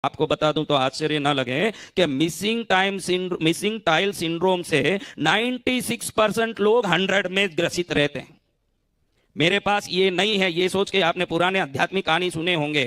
आपको बता दूं तो आश्चर्य ना लगे कि मिसिंग टाइल सिंड्रोम से 96% लोग 100 में ग्रसित रहते हैं। मेरे पास ये नहीं है, ये सोच के आपने पुराने आध्यात्मिक कहानी सुने होंगे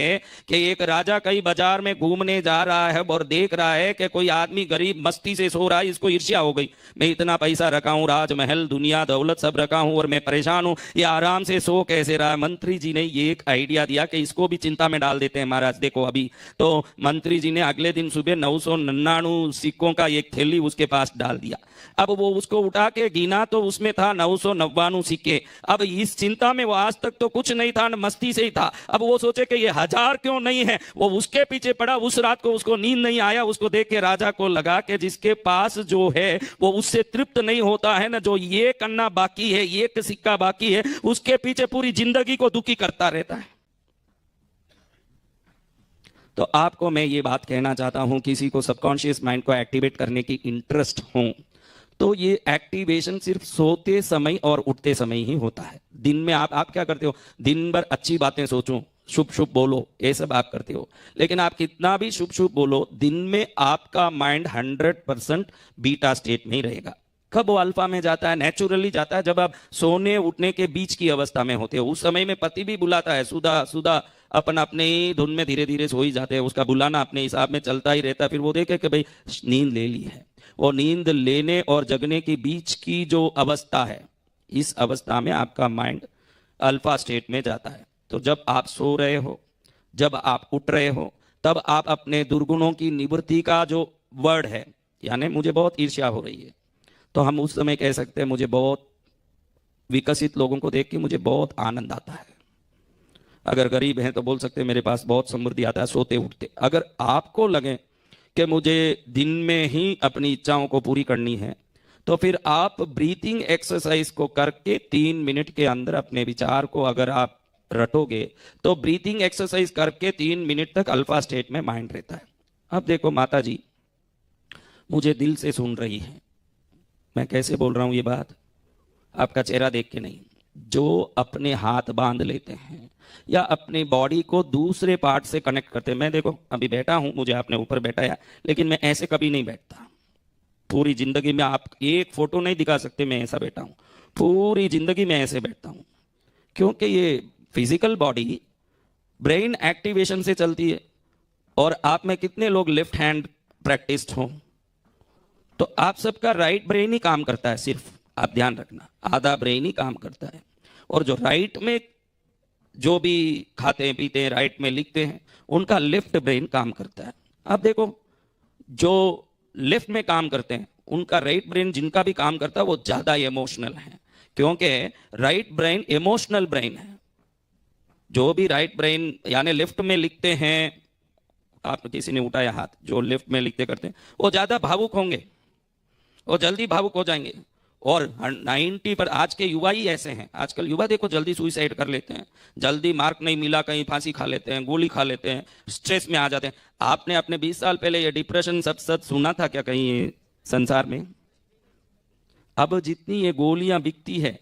कि एक राजा कई बाजार में घूमने जा रहा है और देख रहा है कि कोई आदमी गरीब मस्ती से सो रहा है, इसको ईर्ष्या हो गई, मैं इतना पैसा रखा हूं, राजमहल दुनिया दौलत सब रखा हूं और मैं परेशान हूं, ये आराम से सो कैसे रहा है। मंत्री जी ने ये एक आइडिया दिया कि इसको भी चिंता में डाल देते हैं महाराज, देखो अभी। तो मंत्री जी ने अगले दिन सुबह 999 सिक्कों का एक थैली उसके पास डाल दिया। अब वो उसको उठा के गिना तो उसमें था 999 सिक्के। अब इस चिंता में वो आज तक तो कुछ नहीं था, मस्ती से ही था। अब वो सोचे कि ये 1000 क्यों नहीं है, वो उसके पीछे पड़ा। उस रात को उसको नींद नहीं आया। उसको देख के राजा को लगा कि जिसके पास जो है वो उससे तृप्त नहीं होता है ना, जो ये करना बाकी है, ये सिक्का बाकी है, उसके पीछे पूरी जिंदगी को दुखी करता रहता है। तो आपको मैं ये बात कहना चाहता हूं, किसी को सबकॉन्शियस माइंड को एक्टिवेट करने की इंटरेस्ट हो तो ये एक्टिवेशन सिर्फ सोते समय और उठते समय ही होता है। दिन में आप क्या करते हो, दिन भर अच्छी बातें सोचो, शुभ शुभ बोलो, ये सब आप करते हो। लेकिन आप कितना भी शुभ शुभ बोलो, दिन में आपका माइंड 100% बीटा स्टेट में ही रहेगा। कब वो अल्फा में जाता है? नेचुरली जाता है जब आप सोने उठने के बीच की अवस्था में होते हो। उस समय में पति भी बुलाता है, सुधा सुधा, अपन अपने ही धुन में धीरे धीरे सो ही जाते हैं। उसका बुलाना अपने हिसाब में चलता ही रहता है। फिर वो देखे कि भाई नींद ले ली है। वो नींद लेने और जगने के बीच की जो अवस्था है, इस अवस्था में आपका माइंड अल्फा स्टेट में जाता है। तो जब आप सो रहे हो, जब आप उठ रहे हो, तब आप अपने दुर्गुणों की निवृत्ति का जो वर्ड है, यानी मुझे बहुत ईर्ष्या हो रही है, तो हम उस समय कह सकते हैं मुझे बहुत विकसित लोगों को देख के मुझे बहुत आनंद आता है। अगर गरीब हैं तो बोल सकते हैं मेरे पास बहुत समृद्धि आता है सोते उठते। अगर आपको लगे कि मुझे दिन में ही अपनी इच्छाओं को पूरी करनी है, तो फिर आप ब्रीथिंग एक्सरसाइज को करके 3 मिनट के अंदर अपने विचार को अगर आप रटोगे, तो ब्रीथिंग एक्सरसाइज करके 3 मिनट तक अल्फा स्टेट में माइंड रहता है। अब देखो माता जी मुझे दिल से सुन रही है, मैं कैसे बोल रहा हूं ये बात, आपका चेहरा देख के नहीं। जो अपने हाथ बांध लेते हैं या अपने बॉडी को दूसरे पार्ट से कनेक्ट करते हैं, मैं देखो अभी बैठा हूं, मुझे आपने ऊपर बैठाया, लेकिन मैं ऐसे कभी नहीं बैठता। पूरी जिंदगी में आप एक फोटो नहीं दिखा सकते मैं ऐसा बैठा हूं। पूरी जिंदगी में ऐसे बैठता हूं, क्योंकि ये फिजिकल बॉडी ब्रेन एक्टिवेशन से चलती है। और आप में कितने लोग लेफ्ट हैंड प्रैक्टिस्ड हो, तो आप सबका राइट ब्रेन ही काम करता है सिर्फ, आप ध्यान रखना, आधा ब्रेन ही काम करता है। और जो राइट में जो भी खाते हैं पीते हैं, राइट में लिखते हैं, उनका लेफ्ट ब्रेन काम करता है। अब देखो जो लेफ्ट में काम करते हैं उनका राइट ब्रेन जिनका भी काम करता है वो ज्यादा इमोशनल है, क्योंकि राइट ब्रेन इमोशनल ब्रेन है। जो भी राइट ब्रेन यानी लेफ्ट में लिखते हैं, आप किसी ने उठाया हाथ, जो लेफ्ट में लिखते करते हैं वो ज्यादा भावुक होंगे, वो जल्दी भावुक हो जाएंगे। और 90 पर आज के युवा ही ऐसे हैं। आजकल युवा देखो जल्दी सुइसाइड कर लेते हैं, जल्दी मार्क नहीं मिला कहीं फांसी खा लेते हैं, गोली खा लेते हैं, स्ट्रेस में आ जाते हैं। आपने अपने 20 साल पहले ये डिप्रेशन सब सच सुना था क्या कहीं संसार में? अब जितनी ये गोलियां बिकती है,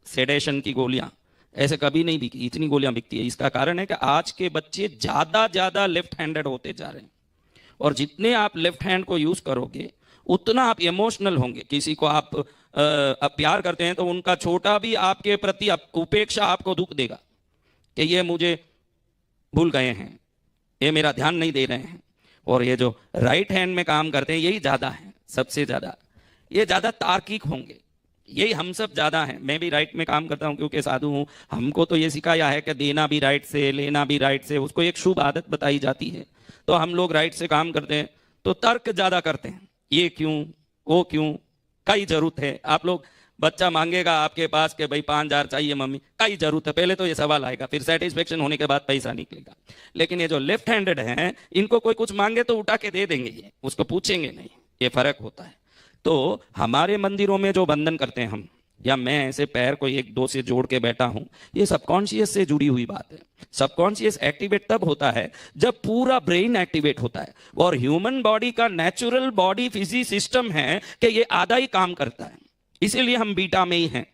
सेडेशन की गोलियां, ऐसे कभी नहीं बिकी, इतनी गोलियां बिकती है। इसका कारण है कि आज के बच्चे ज्यादा लेफ्ट हैंडेड होते जा रहे हैं। और जितने आप लेफ्ट हैंड को यूज करोगे उतना आप इमोशनल होंगे। किसी को आप प्यार करते हैं तो उनका छोटा भी आपके प्रति उपेक्षा आपको दुख देगा कि ये मुझे भूल गए हैं, ये मेरा ध्यान नहीं दे रहे हैं। और ये जो राइट हैंड में काम करते हैं यही ज्यादा है, सबसे ज्यादा ये ज्यादा तार्किक होंगे, यही हम सब ज्यादा हैं। मैं भी राइट में काम करता हूं क्योंकि साधु हूं। हमको तो ये सिखाया है कि देना भी राइट से, लेना भी राइट से, उसको एक शुभ आदत बताई जाती है। तो हम लोग राइट से काम करते हैं तो तर्क ज्यादा करते हैं, ये क्यों, वो क्यों, कई जरूरत है। आप लोग बच्चा मांगेगा आपके पास कि भाई 5000 चाहिए मम्मी, कई जरूरत है, पहले तो ये सवाल आएगा, फिर सेटिस्फेक्शन होने के बाद पैसा निकलेगा। लेकिन ये जो लेफ्ट हैंडेड हैं इनको कोई कुछ मांगे तो उठा के दे देंगे, ये उसको पूछेंगे नहीं, ये फर्क होता है। तो हमारे मंदिरों में जो बंधन करते हैं हम, या मैं ऐसे पैर को 1-2 से जोड़ के बैठा हूं, ये सबकॉन्शियस से जुड़ी हुई बात है। सबकॉन्शियस एक्टिवेट तब होता है जब पूरा ब्रेन एक्टिवेट होता है। और ह्यूमन बॉडी का नेचुरल बॉडी फिजिक्स सिस्टम है कि ये आधा ही काम करता है, इसीलिए हम बीटा में ही हैं।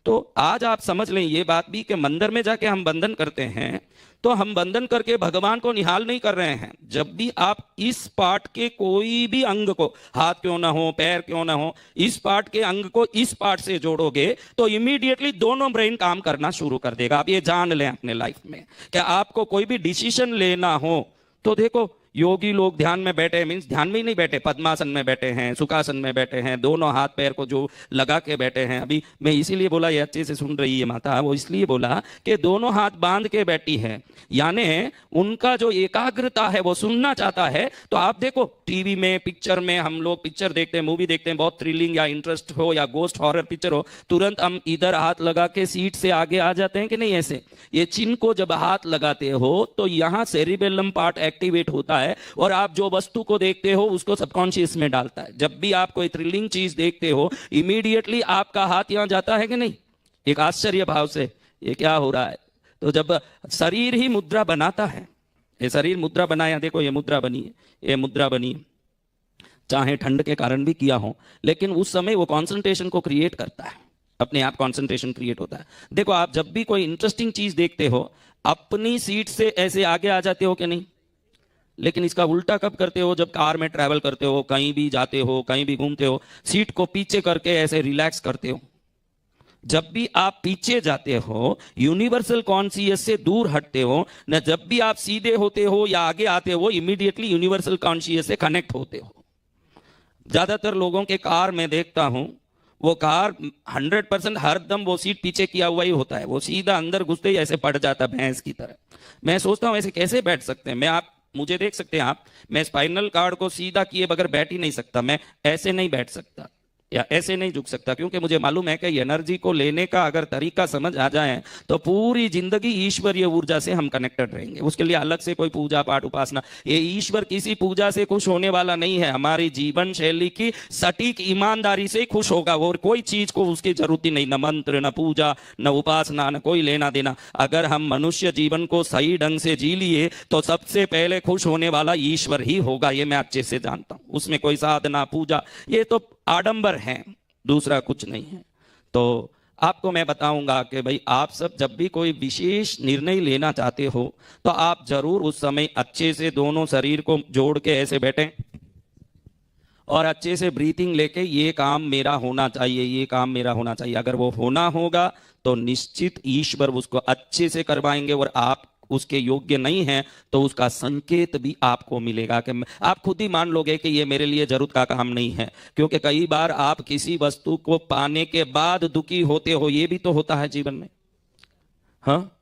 तो आज आप समझ लें ये बात भी कि मंदिर में जाके हम बंधन करते हैं तो हम बंधन करके भगवान को निहाल नहीं कर रहे हैं। जब भी आप इस पार्ट के कोई भी अंग को, हाथ क्यों ना हो, पैर क्यों ना हो, इस पार्ट के अंग को इस पार्ट से जोड़ोगे तो इमीडिएटली दोनों ब्रेन काम करना शुरू कर देगा। आप ये जान लें अपने लाइफ में कि आपको कोई भी डिसीजन लेना हो तो देखो, योगी लोग ध्यान में बैठे, मीन्स ध्यान में ही नहीं बैठे, पद्मासन में बैठे हैं, सुखासन में बैठे हैं, दोनों हाथ पैर को जो लगा के बैठे हैं। अभी मैं इसीलिए बोला, ये अच्छे से सुन रही है माता, वो इसलिए बोला कि दोनों हाथ बांध के बैठी है, यानी उनका जो एकाग्रता है वो सुनना चाहता है। तो आप देखो टीवी में, पिक्चर में, हम लोग पिक्चर देखते हैं, मूवी देखते हैं, बहुत थ्रिलिंग या इंटरेस्ट हो या गोस्ट हॉरर पिक्चर हो, तुरंत हम इधर हाथ लगा के सीट से आगे आ जाते हैं कि नहीं। ऐसे ये चिन्ह को जब हाथ लगाते हो तो यहां सेरिबेलम पार्ट एक्टिवेट होता है और आप जो वस्तु को देखते हो उसको सबकॉन्शियस में डालता है। जब भी आप कोई थ्रिलिंग चीज देखते हो इमीडिएटली आपका हाथ यहां जाता है कि नहीं, एक आश्चर्य भाव से, ये क्या हो रहा है। तो जब शरीर ही मुद्रा बनाता है, ये शरीर मुद्रा बनाया, देखो ये मुद्रा बनी है, ये मुद्रा बनी है, चाहे ठंड के कारण भी किया हो, लेकिन उस समय वो कॉन्सेंट्रेशन को क्रिएट करता है, अपने आप कॉन्सेंट्रेशन क्रिएट होता है। देखो आप जब भी कोई इंटरेस्टिंग चीज देखते हो अपनी सीट से ऐसे आगे आ जाते हो कि नहीं, लेकिन इसका उल्टा कब करते हो, जब कार में ट्रैवल करते हो, कहीं भी जाते हो, कहीं भी घूमते हो, सीट को पीछे करके ऐसे रिलैक्स करते हो। जब भी आप पीछे जाते हो यूनिवर्सल कॉन्शियस से दूर हटते हो ना, जब भी आप सीधे होते हो या आगे आते हो इमीडिएटली यूनिवर्सल कॉन्शियस से कनेक्ट होते हो। ज्यादातर लोगों के कार में देखता हूं, वो कार 100% हर दम वो सीट पीछे किया हुआ ही होता है, वो सीधा अंदर घुसते ही ऐसे पड़ जाता है भैंस की तरह। मैं सोचता हूं ऐसे कैसे बैठ सकते हैं। मैं, आप मुझे देख सकते हैं आप, मैं स्पाइनल कार्ड को सीधा किए बगैर बैठ ही नहीं सकता, मैं ऐसे नहीं बैठ सकता या ऐसे नहीं झुक सकता, क्योंकि मुझे मालूम है कि एनर्जी को लेने का अगर तरीका समझ आ जाए तो पूरी जिंदगी ईश्वरीय ऊर्जा से हम कनेक्टेड रहेंगे। उसके लिए अलग से कोई पूजा पाठ उपासना, ये ईश्वर किसी पूजा से खुश होने वाला नहीं है, हमारी जीवन शैली की सटीक ईमानदारी से ही खुश होगा, और कोई चीज को उसकी जरूरत ही नहीं, न मंत्र, न पूजा, न उपासना, न कोई लेना देना। अगर हम मनुष्य जीवन को सही ढंग से जी लिए तो सबसे पहले खुश होने वाला ईश्वर ही होगा, ये मैं अच्छे से जानता हूं। उसमें कोई साधना पूजा ये तो आडंबर हैं, दूसरा कुछ नहीं है। तो आपको मैं बताऊंगा कि भाई आप सब जब भी कोई विशेष निर्णय लेना चाहते हो तो आप जरूर उस समय अच्छे से दोनों शरीर को जोड़ के ऐसे बैठें और अच्छे से ब्रीथिंग लेके, ये काम मेरा होना चाहिए, ये काम मेरा होना चाहिए। अगर वो होना होगा तो निश्चित ईश्वर उसको अच्छे से करवाएंगे, और आप उसके योग्य नहीं है तो उसका संकेत भी आपको मिलेगा कि आप खुद ही मान लोगे कि ये मेरे लिए जरूरत का काम नहीं है। क्योंकि कई बार आप किसी वस्तु को पाने के बाद दुखी होते हो, ये भी तो होता है जीवन में। हाँ,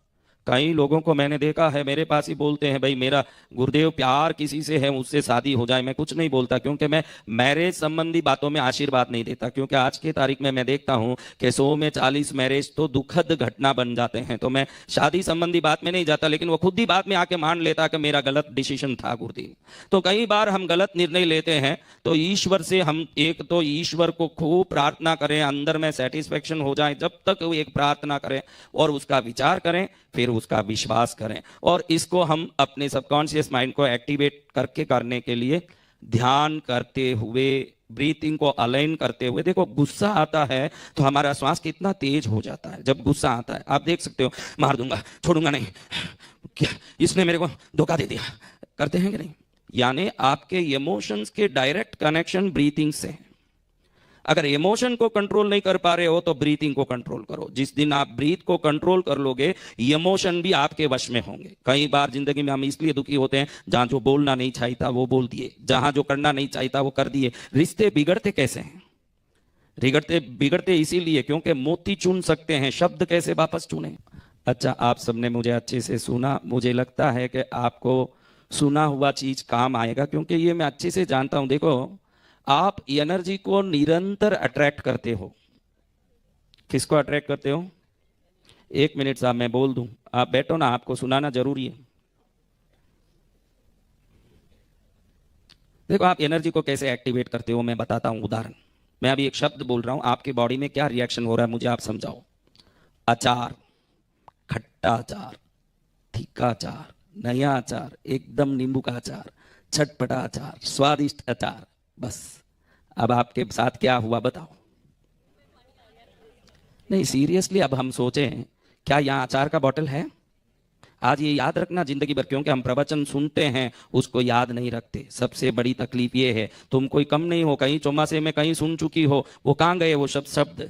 कई लोगों को मैंने देखा है मेरे पास ही बोलते हैं, भाई मेरा गुरुदेव प्यार किसी से है उससे शादी हो जाए। मैं कुछ नहीं बोलता, क्योंकि मैं मैरिज संबंधी बातों में आशीर्वाद नहीं देता, क्योंकि आज की तारीख में मैं देखता हूं कि 100 में 40 मैरिज तो दुखद घटना बन जाते हैं। तो मैं शादी संबंधी बात में नहीं जाता, लेकिन वो खुद ही बात में आके मान लेता कि मेरा गलत डिसीजन था गुरुदेव। तो कई बार हम गलत निर्णय लेते हैं, तो ईश्वर से हम एक तो ईश्वर को खूब प्रार्थना करें, अंदर में सेटिस्फेक्शन हो जाए, जब तक वो एक प्रार्थना करें और उसका विचार करें, फिर उसका विश्वास करें। और इसको हम अपने सबकॉन्शियस माइंड को एक्टिवेट करके करने के लिए ध्यान करते हुए, ब्रीथिंग को अलाइन करते हुए, देखो गुस्सा आता है तो हमारा श्वास कितना तेज हो जाता है। जब गुस्सा आता है आप देख सकते हो, मार दूंगा, छोड़ूंगा नहीं, क्या इसने मेरे को धोखा दे दिया, करते हैं कि नहीं। यानी आपके इमोशंस के डायरेक्ट कनेक्शन ब्रीथिंग से। अगर इमोशन को कंट्रोल नहीं कर पा रहे हो तो ब्रीथिंग को कंट्रोल करो। जिस दिन आप ब्रीथ को कंट्रोल कर लोगे इमोशन भी आपके वश में होंगे। कई बार जिंदगी में हम इसलिए दुखी होते हैं, जहां जो बोलना नहीं चाहिए था वो बोल दिए, जहां जो करना नहीं चाहिए था वो कर दिए। रिश्ते बिगड़ते कैसे हैं? बिगड़ते इसीलिए क्योंकि मोती चुन सकते हैं, शब्द कैसे वापस चुने। अच्छा, आप सबने मुझे अच्छे से सुना, मुझे लगता है कि आपको सुना हुआ चीज काम आएगा, क्योंकि ये मैं अच्छे से जानता हूं। देखो आप एनर्जी को निरंतर अट्रैक्ट करते हो। किसको अट्रैक्ट करते हो? 1 मिनट साहब मैं बोल दूं, आप बैठो ना, आपको सुनाना जरूरी है। देखो आप एनर्जी को कैसे एक्टिवेट करते हो मैं बताता हूं उदाहरण। मैं अभी एक शब्द बोल रहा हूं, आपकी बॉडी में क्या रिएक्शन हो रहा है मुझे आप समझाओ। अचार, खट्टा अचार, तीखा अचार, नया अचार, एकदम नींबू का अचार, चटपटा अचार, स्वादिष्ट अचार। बस अब आपके साथ क्या हुआ बताओ। नहीं, सीरियसली अब हम सोचें, क्या यहाँ अचार का बॉटल है? आज ये याद रखना जिंदगी भर, क्योंकि हम प्रवचन सुनते हैं उसको याद नहीं रखते। सबसे बड़ी तकलीफ ये है, तुम कोई कम नहीं हो, कहीं चौमासे में कहीं सुन चुकी हो, वो कहाँ गए वो शब्द,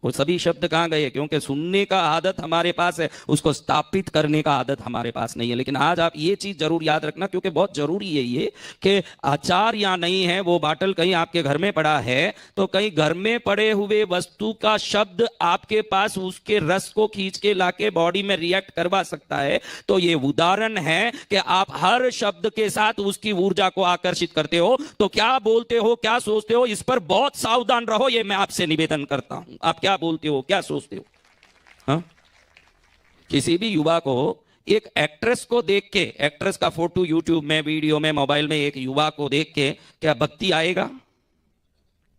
वो सभी शब्द कहाँ गए? क्योंकि सुनने का आदत हमारे पास है, उसको स्थापित करने का आदत हमारे पास नहीं है। लेकिन आज आप ये चीज जरूर याद रखना, क्योंकि बहुत जरूरी है ये कि अचार या नहीं है, वो बाटल कहीं आपके घर में पड़ा है, तो कहीं घर में पड़े हुए वस्तु का शब्द आपके पास उसके रस को खींच के लाके बॉडी में रिएक्ट करवा सकता है। तो ये उदाहरण है कि आप हर शब्द के साथ उसकी ऊर्जा को आकर्षित करते हो। तो क्या बोलते हो, क्या सोचते हो, इस पर बहुत सावधान रहो, ये मैं आपसे निवेदन करता हूं। आप क्या बोलते हो, क्या सोचते हो? हाँ? किसी भी युवा को एक एक्ट्रेस को देख के, एक्ट्रेस का फोटो यूट्यूब में, वीडियो में, मोबाइल में, एक युवा को देख के क्या भक्ति आएगा?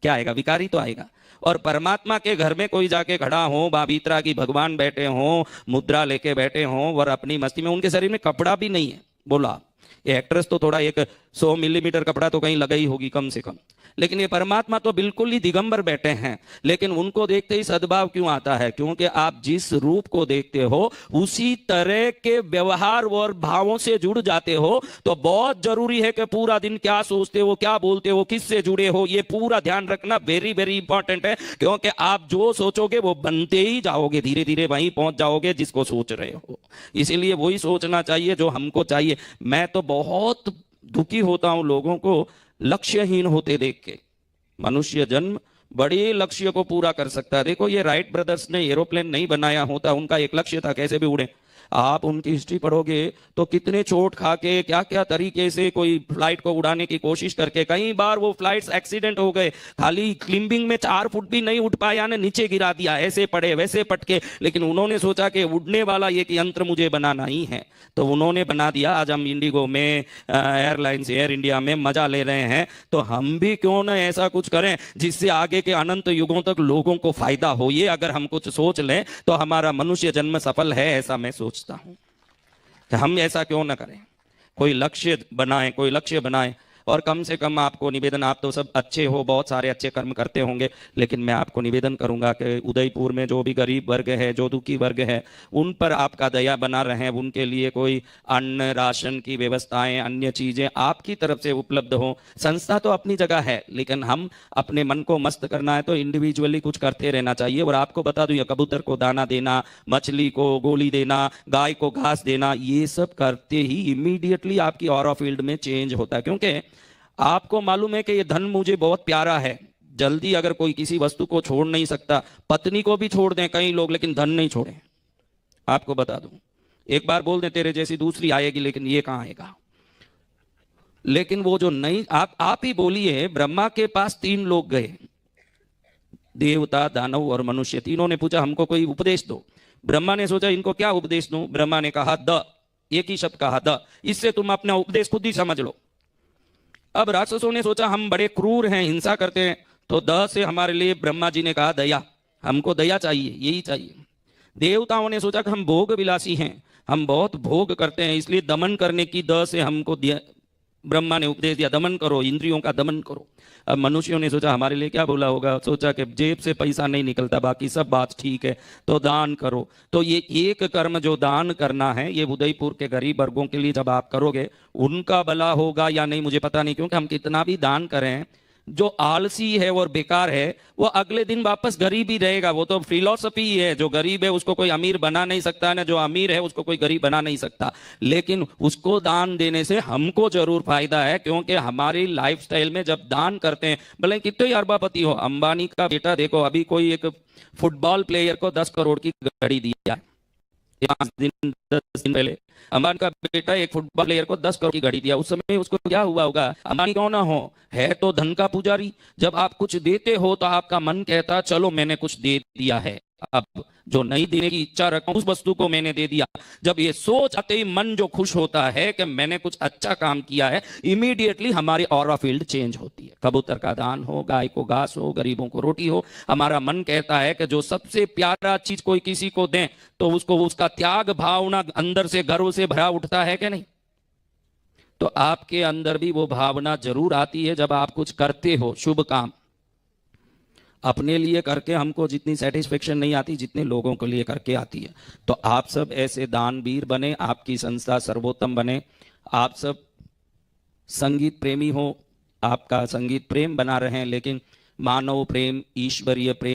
क्या आएगा? विकारी तो आएगा। और परमात्मा के घर में कोई जाके खड़ा हो, बाबीतरा की भगवान बैठे हो, मुद्रा लेके बैठे हो और अपनी मस्ती में, उनके शरीर में कपड़ा भी नहीं है। बोला ये एक्ट्रेस तो थोड़ा एक 100 मिलीमीटर कपड़ा तो कहीं लगा ही होगी कम से कम, लेकिन ये परमात्मा तो बिल्कुल ही दिगंबर बैठे हैं। लेकिन उनको देखते ही सद्भाव क्यों आता है? क्योंकि आप जिस रूप को देखते हो उसी तरह के व्यवहार और भावों से जुड़ जाते हो। तो बहुत जरूरी है कि पूरा दिन क्या सोचते हो, क्या बोलते हो, किससे जुड़े हो, ये पूरा ध्यान रखना वेरी वेरी इंपॉर्टेंट है। क्योंकि आप जो सोचोगे वो बनते ही जाओगे, धीरे धीरे वहीं पहुंच जाओगे जिसको सोच रहे हो। इसीलिए वही सोचना चाहिए जो हमको चाहिए। मैं तो बहुत दुखी होता हूं लोगों को लक्ष्यहीन होते देख के। मनुष्य जन्म बड़े लक्ष्य को पूरा कर सकता है। देखो ये राइट ब्रदर्स ने एरोप्लेन नहीं बनाया होता, उनका एक लक्ष्य था कैसे भी उड़े। आप उनकी हिस्ट्री पढ़ोगे तो कितने चोट खा के, क्या क्या तरीके से कोई फ्लाइट को उड़ाने की कोशिश करके, कई बार वो फ्लाइट्स एक्सीडेंट हो गए, खाली क्लिंबिंग में 4 फुट भी नहीं उठ पाया ने नीचे गिरा दिया, ऐसे पड़े वैसे पटके। लेकिन उन्होंने सोचा कि उड़ने वाला एक यंत्र मुझे बनाना ही है, तो उन्होंने बना दिया। आज हम इंडिगो में, एयरलाइंस, एयर इंडिया में मजा ले रहे हैं। तो हम भी क्यों ना ऐसा कुछ करें जिससे आगे के अनंत युगों तक लोगों को फायदा हो। ये अगर हम कुछ सोच लें तो हमारा मनुष्य जन्म सफल है, ऐसा मैं सोचता हूं। कि हम ऐसा क्यों ना करें, कोई लक्ष्य बनाएं, कोई लक्ष्य बनाएं। और कम से कम आपको निवेदन, आप तो सब अच्छे हो, बहुत सारे अच्छे कर्म करते होंगे, लेकिन मैं आपको निवेदन करूंगा कि उदयपुर में जो भी गरीब वर्ग है, जो दुखी वर्ग है, उन पर आपका दया बना रहे। उनके लिए कोई अन्न राशन की व्यवस्थाएं, अन्य चीजें आपकी तरफ से उपलब्ध हो। संस्था तो अपनी जगह है, लेकिन हम अपने मन को मस्त करना है तो इंडिविजुअली कुछ करते रहना चाहिए। और आपको बता दूं, कबूतर को दाना देना, मछली को गोली देना, गाय को घास देना, ये सब करते ही इमीडिएटली आपकी ऑरा फील्ड में चेंज होता है। क्योंकि आपको मालूम है कि ये धन मुझे बहुत प्यारा है। जल्दी अगर कोई किसी वस्तु को छोड़ नहीं सकता, पत्नी को भी छोड़ दें कई लोग, लेकिन धन नहीं छोड़े। आपको बता दूं, एक बार बोल दें तेरे जैसी दूसरी आएगी, लेकिन ये कहां आएगा। लेकिन वो जो नहीं, आप ही बोलिए, ब्रह्मा के पास 3 लोग गए, देवता, दानव और मनुष्य। तीनों ने पूछा हमको कोई उपदेश दो। ब्रह्मा ने सोचा इनको क्या उपदेश दूं। ब्रह्मा ने कहा द, एक ही शब्द कहा द, इससे तुम अपना उपदेश खुद ही समझ लो। अब राक्षसों ने सोचा हम बड़े क्रूर हैं, हिंसा करते हैं, तो द से हमारे लिए ब्रह्मा जी ने कहा दया, हमको दया चाहिए, यही चाहिए। देवताओं ने सोचा कि हम भोग विलासी हैं, हम बहुत भोग करते हैं, इसलिए दमन करने की द से हमको ब्रह्मा ने उपदेश दिया, दमन करो, इंद्रियों का दमन करो। अब मनुष्यों ने सोचा हमारे लिए क्या बोला होगा, सोचा कि जेब से पैसा नहीं निकलता, बाकी सब बात ठीक है, तो दान करो। तो ये एक कर्म जो दान करना है, ये उदयपुर के गरीब वर्गों के लिए जब आप करोगे, उनका भला होगा या नहीं मुझे पता नहीं, क्योंकि हम कितना भी दान करें, जो आलसी है और बेकार है वो अगले दिन वापस गरीब ही रहेगा। वो तो फिलॉसफी है, जो गरीब है उसको कोई अमीर बना नहीं सकता, ना जो अमीर है उसको कोई गरीब बना नहीं सकता। लेकिन उसको दान देने से हमको जरूर फायदा है, क्योंकि हमारी लाइफस्टाइल में जब दान करते हैं, भले कितने ही अरबापति हो, अंबानी का बेटा देखो, अभी कोई एक फुटबॉल प्लेयर को 10 करोड़ की घड़ी दिया है, 10 दिन पहले अंबानी का बेटा एक फुटबॉल प्लेयर को 10 करोड़ की घड़ी दिया। उस समय उसको क्या हुआ होगा, अंबानी क्यों ना हो, है तो धन का पुजारी। जब आप कुछ देते हो तो आपका मन कहता चलो मैंने कुछ दे दिया है, अब जो नहीं देने की इच्छा रखा उस वस्तु को मैंने दे दिया। जब ये सोच आते ही मन जो खुश होता है कि मैंने कुछ अच्छा काम किया है, इमीडिएटली हमारी ऑरा फील्ड चेंज होती है। कबूतर का दान हो, गाय को घास हो, गरीबों को रोटी हो, हमारा मन कहता है कि जो सबसे प्यारा चीज कोई किसी को दें तो उसको उसका त्याग भावना अंदर से गर्व से भरा उठता है कि नहीं। तो आपके अंदर भी वो भावना जरूर आती है जब आप कुछ करते हो शुभ काम। अपने लिए करके हमको जितनी सेटिस्फेक्शन नहीं आती जितने लोगों के लिए करके आती है। तो आप सब ऐसे दानवीर बने, आपकी संस्था सर्वोत्तम बने, आप सब संगीत प्रेमी हो, आपका संगीत प्रेम बना रहे, लेकिन मानव प्रेम, ईश्वरीय प्रेम